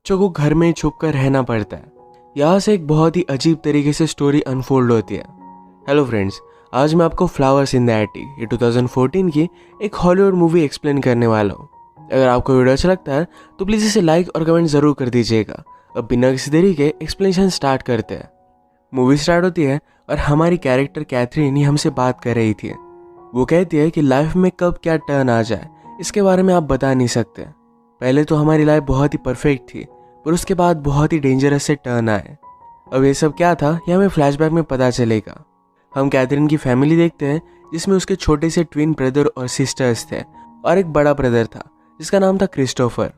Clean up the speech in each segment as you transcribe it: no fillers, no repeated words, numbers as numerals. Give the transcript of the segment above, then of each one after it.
बच्चों को घर में ही छुप कर रहना पड़ता है। यहाँ से एक बहुत ही अजीब तरीके से स्टोरी अनफोल्ड होती है। हेलो फ्रेंड्स, आज मैं आपको फ्लावर्स इन द एटिक ये 2014 की एक हॉलीवुड मूवी एक्सप्लेन करने वाला हूँ। अगर आपको वीडियो अच्छा लगता है तो प्लीज़ इसे लाइक और कमेंट ज़रूर कर दीजिएगा। अब बिना किसी देरी के एक्सप्लेनेशन स्टार्ट करते हैं। मूवी स्टार्ट होती है और हमारी कैरेक्टर कैथरीन ही हमसे बात कर रही थी। वो कहती है कि लाइफ में कब क्या टर्न आ जाए इसके बारे में आप बता नहीं सकते। पहले तो हमारी लाइफ बहुत ही परफेक्ट थी, पर उसके बाद बहुत ही डेंजरस से टर्न आए। अब ये सब क्या था ये हमें फ्लैशबैक में पता चलेगा। हम कैथरीन की फैमिली देखते हैं जिसमें उसके छोटे से ट्विन ब्रदर और सिस्टर्स थे और एक बड़ा ब्रदर था जिसका नाम था क्रिस्टोफर।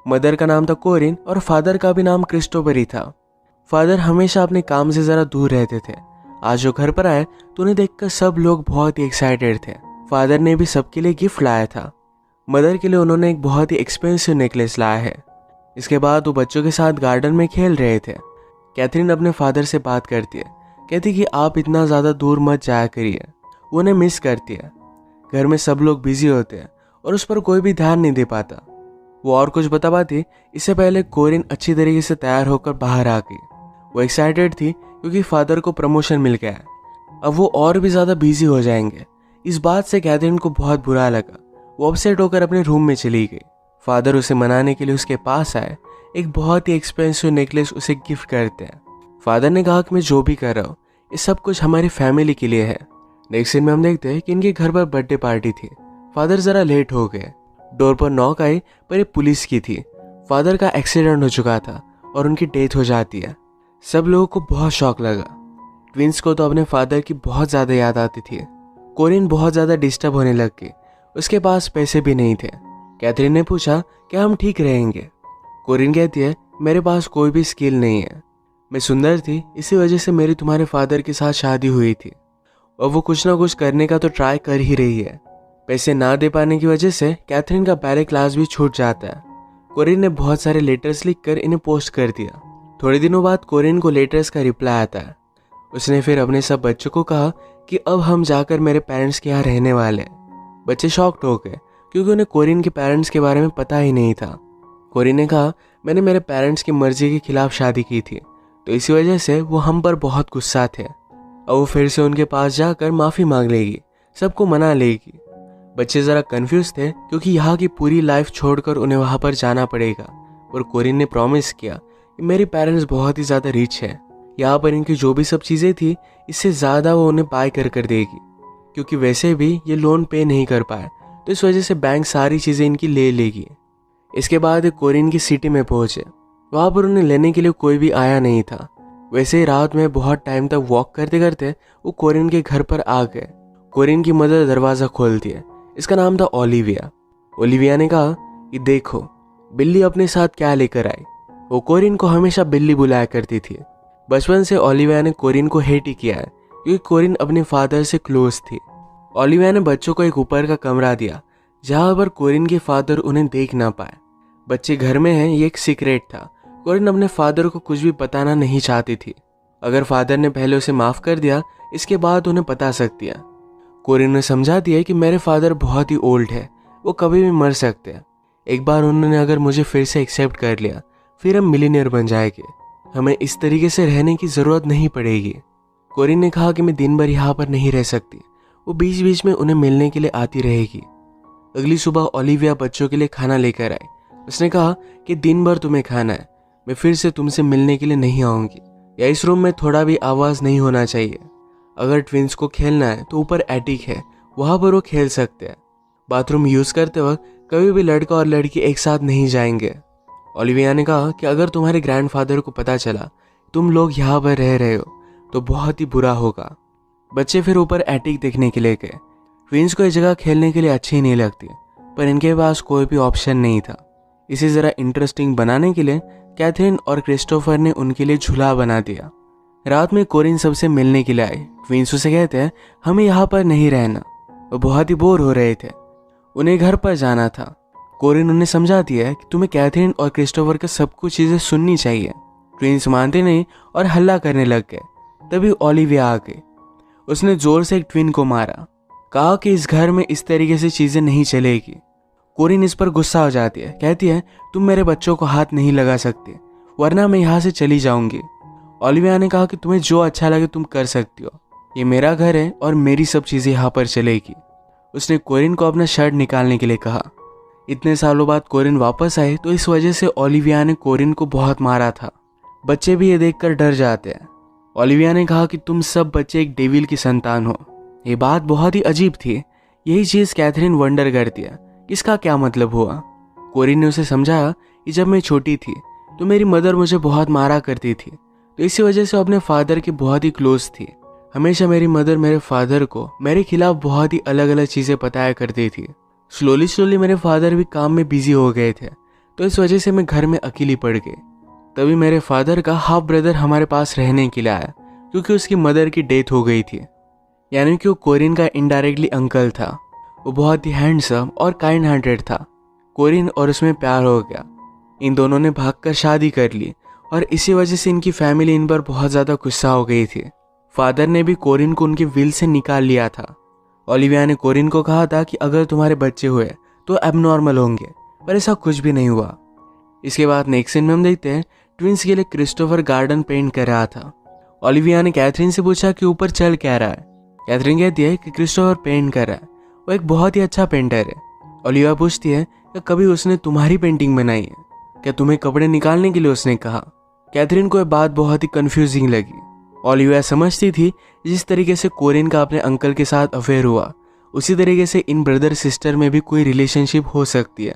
मदर का नाम था कोरिन और फादर का भी नाम क्रिस्टोफर ही था। फादर हमेशा अपने काम से ज़रा दूर रहते थे। आज वो घर पर आए तो उन्हें देखकर सब लोग बहुत ही एक्साइटेड थे। फादर ने भी सबके लिए गिफ्ट लाया था। मदर के लिए उन्होंने एक बहुत ही एक्सपेंसिव नेकलेस लाया है। इसके बाद वो बच्चों के साथ गार्डन में खेल रहे थे। कैथरीन अपने फादर से बात करती है, कहती कि आप इतना ज़्यादा दूर मत जाया करिए। वो उन्हें मिस करती है। घर में सब लोग बिजी होते हैं और उस पर कोई भी ध्यान नहीं दे पाता। वो और कुछ बता पाती इससे पहले कोरिन अच्छी तरीके से तैयार होकर बाहर आ गई। वो एक्साइटेड थी क्योंकि फादर को प्रमोशन मिल गया है। अब वो और भी ज़्यादा बिजी हो जाएंगे। इस बात से कैथरीन को बहुत बुरा लगा। वो अपसेट होकर अपने रूम में चली गई। फादर उसे मनाने के लिए उसके पास आए। एक बहुत ही एक्सपेंसिव नेकलेस उसे गिफ्ट करते हैं। फादर ने कहा कि मैं जो भी कर रहा हूँ ये सब कुछ हमारी फैमिली के लिए है। नेक्स्ट सीन में हम देखते हैं कि इनके घर पर बर्थडे पार्टी थी। फादर ज़रा लेट हो गए। डोर पर नॉक आई पर ये पुलिस की थी। फादर का एक्सीडेंट हो चुका था और उनकी डेथ हो जाती है। सब लोगों को बहुत शॉक लगा। ट्विंस को तो अपने फादर की बहुत ज़्यादा याद आती थी। कोरिन बहुत ज़्यादा डिस्टर्ब होने लग गई। उसके पास पैसे भी नहीं थे। कैथरीन ने पूछा क्या हम ठीक रहेंगे। कोरिन कहती है मेरे पास कोई भी स्किल नहीं है। मैं सुंदर थी, इसी वजह से मेरी तुम्हारे फादर के साथ शादी हुई थी और वो कुछ ना कुछ करने का तो ट्राई कर ही रही है। पैसे ना दे पाने की वजह से कैथरीन का बैले क्लास भी छूट जाता है। कोरिन ने बहुत सारे लेटर्स लिखकर इन्हें पोस्ट कर दिया। थोड़े दिनों बाद कोरिन को लेटर्स का रिप्लाई आता है। उसने फिर अपने सब बच्चों को कहा कि अब हम जाकर मेरे पेरेंट्स के यहाँ रहने वाले हैं। बच्चे शॉक्ड हो गए क्योंकि उन्हें कोरिन के पेरेंट्स के बारे में पता ही नहीं था। कोरिन ने कहा मैंने मेरे पेरेंट्स की मर्जी के खिलाफ शादी की थी, तो इसी वजह से वो हम पर बहुत गुस्सा थे। अब वो फिर से उनके पास जाकर माफ़ी मांग लेगी, सबको मना लेगी। बच्चे ज़रा कंफ्यूज थे क्योंकि यहाँ की पूरी लाइफ छोड़कर उन्हें वहाँ पर जाना पड़ेगा। और कोरिन ने प्रॉमिस किया कि मेरे पेरेंट्स बहुत ही ज़्यादा रिच है, यहाँ पर इनकी जो भी सब चीज़ें थी इससे ज़्यादा वो उन्हें बाय कर देगी, क्योंकि वैसे भी ये लोन पे नहीं कर पाए तो इस वजह से बैंक सारी चीज़ें इनकी ले लेगी। इसके बाद कोरिन की सिटी में पहुँचे। वहाँ पर उन्हें लेने के लिए कोई भी आया नहीं था। वैसे ही रात में बहुत टाइम तक वॉक करते करते वो कोरिन के घर पर आ गए। कोरिन की मदर दरवाज़ा खोलती है। इसका नाम था ओलिविया। ओलिविया ने कहा कि देखो बिल्ली अपने साथ क्या लेकर आई। वो कोरिन को हमेशा बिल्ली बुलाया करती थी। बचपन से ओलिविया ने कोरिन को हेट ही किया है क्योंकि कोरिन अपने फादर से क्लोज थी। ओलिविया ने बच्चों को एक ऊपर का कमरा दिया जहाँ पर कोरिन के फादर उन्हें देख ना पाए। बच्चे घर में हैं ये एक सीक्रेट था। कोरिन अपने फादर को कुछ भी बताना नहीं चाहती थी। अगर फादर ने पहले उसे माफ़ कर दिया इसके बाद उन्हें बता सकती है। कोरिन ने समझा दिया कि मेरे फादर बहुत ही ओल्ड है, वो कभी भी मर सकते हैं। एक बार उन्होंने अगर मुझे फिर से एक्सेप्ट कर लिया फिर हम मिलीनियर बन जाएंगे। हमें इस तरीके से रहने की ज़रूरत नहीं पड़ेगी। कोरिन ने कहा कि मैं दिन भर यहाँ पर नहीं रह सकती। वो बीच बीच में उन्हें मिलने के लिए आती रहेगी। अगली सुबह ओलिविया बच्चों के लिए खाना लेकर आई। उसने कहा कि दिन भर तुम्हें खाना है, मैं फिर से तुमसे मिलने के लिए नहीं आऊँगी, या इस रूम में थोड़ा भी आवाज़ नहीं होना चाहिए। अगर ट्विंस को खेलना है तो ऊपर एटिक है, वहाँ पर वो खेल सकते हैं। बाथरूम यूज़ करते वक्त कभी भी लड़का और लड़की एक साथ नहीं जाएंगे। ओलिविया ने कहा कि अगर तुम्हारे ग्रैंडफादर को पता चला तुम लोग यहाँ पर रह रहे हो तो बहुत ही बुरा होगा। बच्चे फिर ऊपर एटिक देखने के लिए गए। ट्विंस को ये जगह खेलने के लिए अच्छी नहीं लगती, पर इनके पास कोई भी ऑप्शन नहीं था। इसे ज़रा इंटरेस्टिंग बनाने के लिए कैथरीन और क्रिस्टोफर ने उनके लिए झूला बना दिया। रात में कोरिन सबसे मिलने के लिए आई। ट्विंस उसे कहते हैं हमें यहाँ पर नहीं रहना। वो बहुत ही बोर हो रहे थे, उन्हें घर पर जाना था। कोरिन उन्हें समझा दिया कि तुम्हें कैथरीन और क्रिस्टोफर का सब कुछ चीज़ें सुननी चाहिए। ट्विंस मानते नहीं और हल्ला करने लग गए। तभी ओलिविया आ गई। उसने जोर से एक ट्विन को मारा। कहा कि इस घर में इस तरीके से चीज़ें नहीं चलेगी। कोरिन इस पर गुस्सा हो जाती है, कहती है तुम मेरे बच्चों को हाथ नहीं लगा सकते वरना मैं यहाँ से चली जाऊंगी। ओलिविया ने कहा कि तुम्हें जो अच्छा लगे तुम कर सकती हो, ये मेरा घर है और मेरी सब चीज़ें यहाँ पर चलेगी। उसने कोरिन को अपना शर्ट निकालने के लिए कहा। इतने सालों बाद कोरिन वापस आए तो इस वजह से ओलिविया ने कोरिन को बहुत मारा था। बच्चे भी ये देखकर डर जाते हैं। ओलिविया ने कहा कि तुम सब बच्चे एक डेविल की संतान हो। ये बात बहुत ही अजीब थी। यही चीज़ कैथरीन वंडर करती है, इसका क्या मतलब हुआ। कोरिन ने उसे समझाया कि जब मैं छोटी थी तो मेरी मदर मुझे बहुत मारा करती थी, तो इसी वजह से अपने फादर की बहुत ही क्लोज थी। हमेशा मेरी मदर मेरे फादर को मेरे खिलाफ बहुत ही अलग अलग चीज़ें बताया करती थी। स्लोली मेरे फादर भी काम में बिजी हो गए थे, तो इस वजह से मैं घर में अकेली पड़ गई। तभी मेरे फादर का हाफ ब्रदर हमारे पास रहने के लिए आया, क्योंकि उसकी मदर की डेथ हो गई थी। यानी कि वो कोरिन का इनडायरेक्टली अंकल था। वो बहुत ही हैंडसम और काइंड हार्टेड था। कोरिन और उसमें प्यार हो गया। इन दोनों ने भागकर शादी कर ली और इसी वजह से इनकी फैमिली इन पर बहुत ज़्यादा गुस्सा हो गई थी। फादर ने भी कोरिन को उनकी विल से निकाल लिया था। ओलिविया ने कोरिन को कहा था कि अगर तुम्हारे बच्चे हुए तो एबनॉर्मल होंगे, पर ऐसा कुछ भी नहीं हुआ। इसके बाद नेक्स्ट सीन में हम देखते हैं ट्विंस के लिए क्रिस्टोफर गार्डन पेंट कर रहा था। ओलिविया ने कैथरीन से पूछा कि ऊपर चल क्या रहा है। कैथरीन कहती है कि क्रिस्टोफर पेंट कर रहा है, वो एक बहुत ही अच्छा पेंटर है। ओलिविया पूछती है कि कभी उसने तुम्हारी पेंटिंग बनाई है क्या, तुम्हें कपड़े निकालने के लिए उसने कहा। कैथरीन को यह बात बहुत ही कंफ्यूजिंग लगी। ओलिविया समझती थी जिस तरीके से कोरिन का अपने अंकल के साथ अफेयर हुआ, उसी तरीके से इन ब्रदर सिस्टर में भी कोई रिलेशनशिप हो सकती है।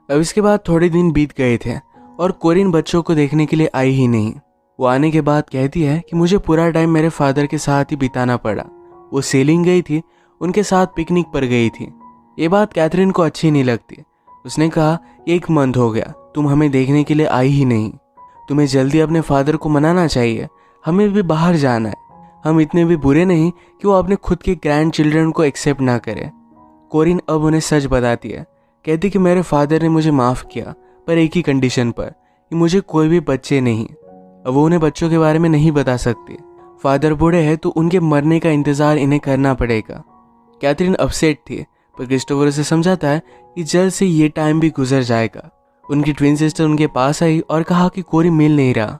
अब इसके बाद थोड़े दिन बीत गए थे और कोरिन बच्चों को देखने के लिए आई ही नहीं। वो आने के बाद कहती है कि मुझे पूरा टाइम मेरे फादर के साथ ही बिताना पड़ा। वो सेलिंग गई थी, उनके साथ पिकनिक पर गई थी। ये बात कैथरीन को अच्छी नहीं लगती। उसने कहा 1 मंथ हो गया तुम हमें देखने के लिए आई ही नहीं। तुम्हें जल्दी अपने फादर को मनाना चाहिए, हमें भी बाहर जाना है। हम इतने भी बुरे नहीं कि वो अपने खुद के ग्रैंड चिल्ड्रन को एक्सेप्ट ना करे। कोरिन अब उन्हें सच बताती है, कहती कि मेरे फादर ने मुझे माफ़ किया, पर एक ही कंडीशन पर कि मुझे कोई भी बच्चे नहीं। अब वो उन्हें बच्चों के बारे में नहीं बता सकती। फादर बूढ़े हैं तो उनके मरने का इंतज़ार इन्हें करना पड़ेगा। कैथरीन अपसेट थी, पर क्रिस्टोफर उसे समझाता है कि जल्द से ये टाइम भी गुजर जाएगा। उनकी ट्विन सिस्टर उनके पास आई और कहा कि कोरिन मिल नहीं रहा।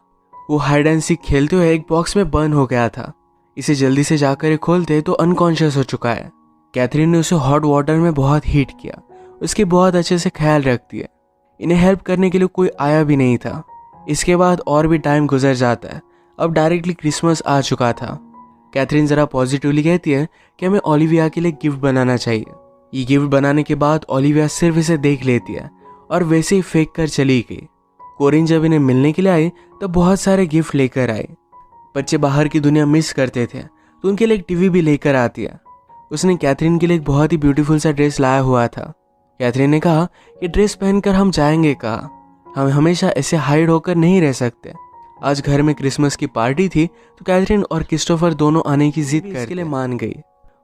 वो हाइड एंड सीक खेलते हुए एक बॉक्स में बंद हो गया था। इसे जल्दी से जाकर खोलते तो अनकॉन्शियस हो चुका है। कैथरीन ने उसे हॉट वाटर में बहुत हीट किया, उसकी बहुत अच्छे से ख्याल रखती है। इन्हें हेल्प करने के लिए कोई आया भी नहीं था। इसके बाद और भी टाइम गुजर जाता है। अब डायरेक्टली क्रिसमस आ चुका था। कैथरीन ज़रा पॉजिटिवली कहती है कि हमें ओलिविया के लिए गिफ्ट बनाना चाहिए। ये गिफ्ट बनाने के बाद ओलिविया सिर्फ इसे देख लेती है और वैसे ही फेंक कर चली गई। कोरिन जब इन्हें मिलने के लिए आए तब बहुत सारे गिफ्ट लेकर आए। बच्चे बाहर की दुनिया मिस करते थे तो उनके लिए एक टीवी भी लेकर आती है। उसने कैथरीन के लिए एक बहुत ही ब्यूटीफुल सा ड्रेस लाया हुआ था। कैथरीन ने कहा कि ड्रेस पहनकर हम जाएंगे कहाँ, हम हमेशा ऐसे हाइड होकर नहीं रह सकते। आज घर में क्रिसमस की पार्टी थी तो कैथरीन और क्रिस्टोफर दोनों आने की जिद करके लिए मान गई।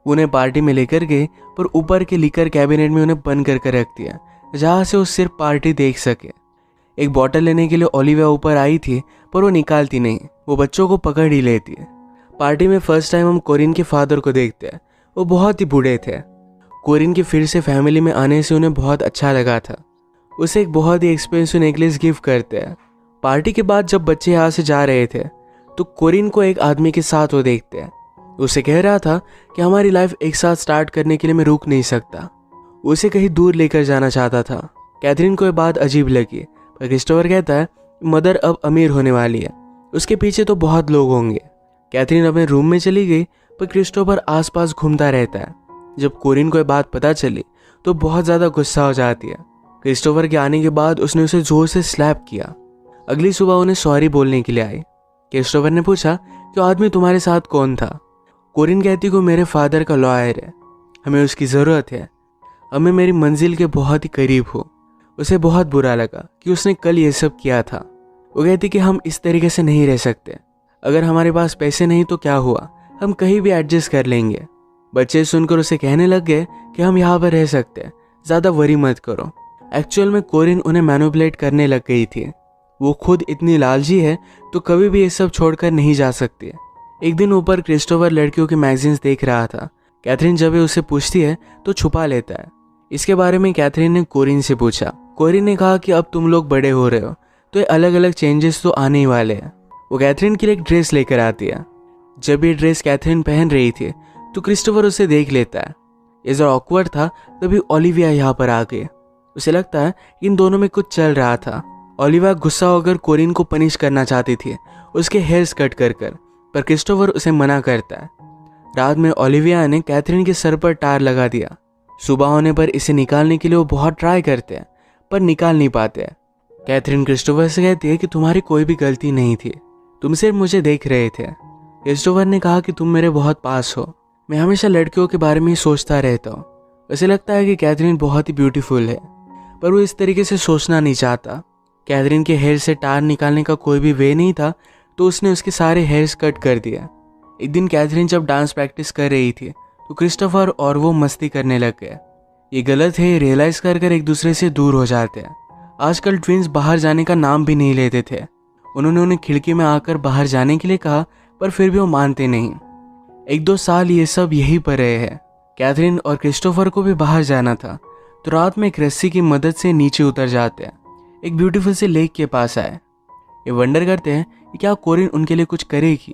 उन्हें पार्टी में लेकर गए, पर ऊपर के लिकर कैबिनेट में उन्हें बंद करके रख दिया, जहाँ से वो सिर्फ पार्टी देख सके। एक बॉटल लेने के लिए ओलिविया ऊपर आई थी, पर वो निकालती नहीं, वो बच्चों को पकड़ ही लेती है। पार्टी में फर्स्ट टाइम हम कोरिन के फादर को देखते हैं। वो बहुत ही बूढ़े थे। कोरिन के फिर से फैमिली में आने से उन्हें बहुत अच्छा लगा था। उसे एक बहुत ही एक्सपेंसिव नेकलेस गिफ्ट करते हैं। पार्टी के बाद जब बच्चे यहाँ से जा रहे थे तो कोरिन को एक आदमी के साथ वो देखते हैं। उसे कह रहा था कि हमारी लाइफ एक साथ स्टार्ट करने के लिए मैं रुक नहीं सकता। उसे कहीं दूर लेकर जाना चाहता था। कैथरीन को ये बात अजीब लगी, पर क्रिस्टोफर कहता है मदर अब अमीर होने वाली है, उसके पीछे तो बहुत लोग होंगे। कैथरीन अपने रूम में चली गई, पर क्रिस्टोफर आसपास घूमता रहता है। जब कोरिन को ये बात पता चली तो बहुत ज़्यादा गुस्सा हो जाती है। क्रिस्टोफर के आने के बाद उसने उसे जोर से स्लैप किया। अगली सुबह उन्हें सॉरी बोलने के लिए आई। क्रिस्टोफर ने पूछा कि आदमी तुम्हारे साथ कौन था। कोरिन कहती को मेरे फादर का लॉयर है, हमें उसकी ज़रूरत है, हमें मेरी मंजिल के बहुत ही करीब हो। उसे बहुत बुरा लगा कि उसने कल ये सब किया था। वो कहती कि हम इस तरीके से नहीं रह सकते, अगर हमारे पास पैसे नहीं तो क्या हुआ, हम कहीं भी एडजस्ट कर लेंगे। बच्चे सुनकर उसे कहने लग गए कि हम यहाँ पर रह सकते हैं, ज़्यादा वरी मत करो। एक्चुअल में कोरिन उन्हें मैनिपुलेट करने लग गई थी। वो खुद इतनी लालची है तो कभी भी ये सब छोड़कर नहीं जा सकती। एक दिन ऊपर क्रिस्टोफर लड़कियों के मैगजीन्स देख रहा था। कैथरीन जब ये उसे पूछती है तो छुपा लेता है। इसके बारे में कैथरीन ने कोरिन से पूछा। कोरिन ने कहा कि अब तुम लोग बड़े हो रहे हो तो ये अलग अलग चेंजेस तो आने ही वाले हैं। वो कैथरीन के लिए एक ड्रेस लेकर आती है। जब ये ड्रेस कैथरीन पहन रही थी तो क्रिस्टोफर उसे देख लेता है। ये जरा ऑकवर्ड था, तभी ओलिविया यहाँ पर आ गई। उसे लगता है कि इन दोनों में कुछ चल रहा था। ओलिविया गुस्सा होकर कोरिन को पनिश करना चाहती थी, उसके हेयर्स कट कर पर क्रिस्टोफर उसे मना करता है। रात में ओलिविया ने कैथरीन के सर पर टार लगा दिया। सुबह होने पर इसे निकालने के लिए वो बहुत ट्राई करते हैं पर निकाल नहीं पाते। कैथरीन क्रिस्टोफर से कहती है कि तुम्हारी कोई भी गलती नहीं थी, तुम सिर्फ मुझे देख रहे थे। क्रिस्टोफर ने कहा कि तुम मेरे बहुत पास हो, मैं हमेशा लड़कियों के बारे में ही सोचता रहता हूँ। उसे लगता है कि कैथरीन बहुत ही ब्यूटीफुल है, पर वो इस तरीके से सोचना नहीं चाहता। कैथरीन के हेयर से टार निकालने का कोई भी वे नहीं था, तो उसने उसके सारे हेयर्स कट कर दिया। एक दिन कैथरीन जब डांस प्रैक्टिस कर रही थी तो क्रिस्टोफर और वो मस्ती करने लग गए। ये गलत है, रियलाइज कर एक दूसरे से दूर हो जाते हैं। आजकल ट्विंस बाहर जाने का नाम भी नहीं लेते थे। उन्होंने उन्हें खिड़की में आकर बाहर जाने के लिए कहा, पर फिर भी वो मानते नहीं। 1-2 साल ये सब यहीं पर रहे हैं। कैथरीन और क्रिस्टोफर को भी बाहर जाना था, तो रात में एक रस्सी की मदद से नीचे उतर जाते हैं। एक ब्यूटीफुल से लेक के पास आए। ये वंडर करते हैं कि क्या कोरिन उनके लिए कुछ करेगी।